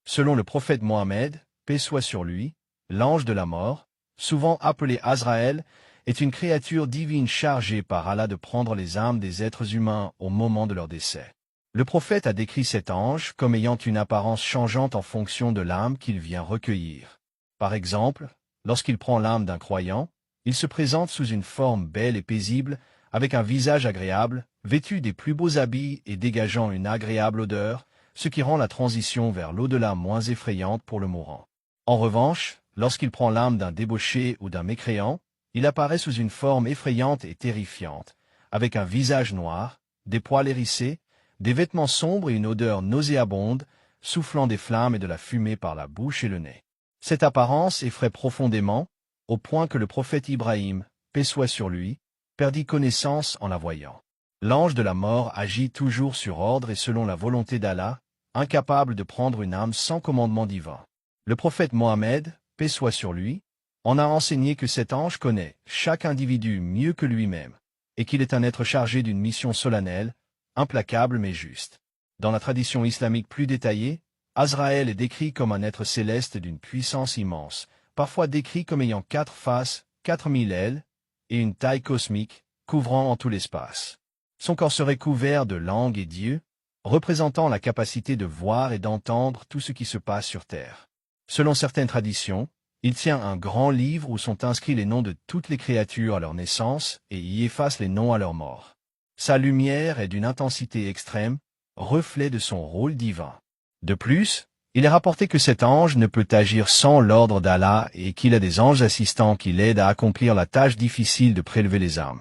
Selon le prophète Mohammed, paix soit sur lui, l'ange de la mort, souvent appelé Azraël, est une créature divine chargée par Allah de prendre les âmes des êtres humains au moment de leur décès. Le prophète a décrit cet ange comme ayant une apparence changeante en fonction de l'âme qu'il vient recueillir. Par exemple, lorsqu'il prend l'âme d'un croyant, il se présente sous une forme belle et paisible, avec un visage agréable, vêtu des plus beaux habits et dégageant une agréable odeur, ce qui rend la transition vers l'au-delà moins effrayante pour le mourant. En revanche, lorsqu'il prend l'âme d'un débauché ou d'un mécréant, il apparaît sous une forme effrayante et terrifiante, avec un visage noir, des poils hérissés, des vêtements sombres et une odeur nauséabonde, soufflant des flammes et de la fumée par la bouche et le nez. Cette apparence effraie profondément, au point que le prophète Ibrahim, paix soit sur lui, perdit connaissance en la voyant. L'ange de la mort agit toujours sur ordre et selon la volonté d'Allah, incapable de prendre une âme sans commandement divin. Le prophète Mohammed, paix soit sur lui, en a enseigné que cet ange connaît chaque individu mieux que lui-même, et qu'il est un être chargé d'une mission solennelle, implacable mais juste. Dans la tradition islamique plus détaillée, Azraël est décrit comme un être céleste d'une puissance immense, parfois décrit comme ayant 4 faces, 4000 ailes, et une taille cosmique, couvrant en tout l'espace. Son corps serait couvert de langues et d'yeux, représentant la capacité de voir et d'entendre tout ce qui se passe sur Terre. Selon certaines traditions, il tient un grand livre où sont inscrits les noms de toutes les créatures à leur naissance et y efface les noms à leur mort. Sa lumière est d'une intensité extrême, reflet de son rôle divin. De plus, il est rapporté que cet ange ne peut agir sans l'ordre d'Allah et qu'il a des anges assistants qui l'aident à accomplir la tâche difficile de prélever les âmes.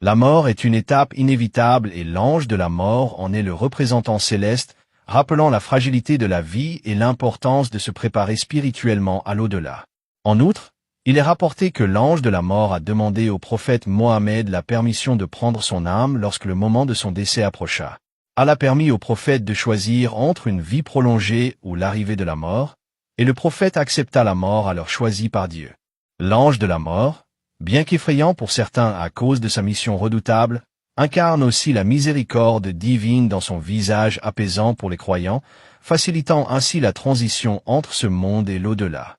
La mort est une étape inévitable et l'ange de la mort en est le représentant céleste, rappelant la fragilité de la vie et l'importance de se préparer spirituellement à l'au-delà. En outre, il est rapporté que l'ange de la mort a demandé au prophète Mohammed la permission de prendre son âme lorsque le moment de son décès approcha. Allah permit au prophète de choisir entre une vie prolongée ou l'arrivée de la mort, et le prophète accepta la mort alors choisie par Dieu. L'ange de la mort, bien qu'effrayant pour certains à cause de sa mission redoutable, incarne aussi la miséricorde divine dans son visage apaisant pour les croyants, facilitant ainsi la transition entre ce monde et l'au-delà.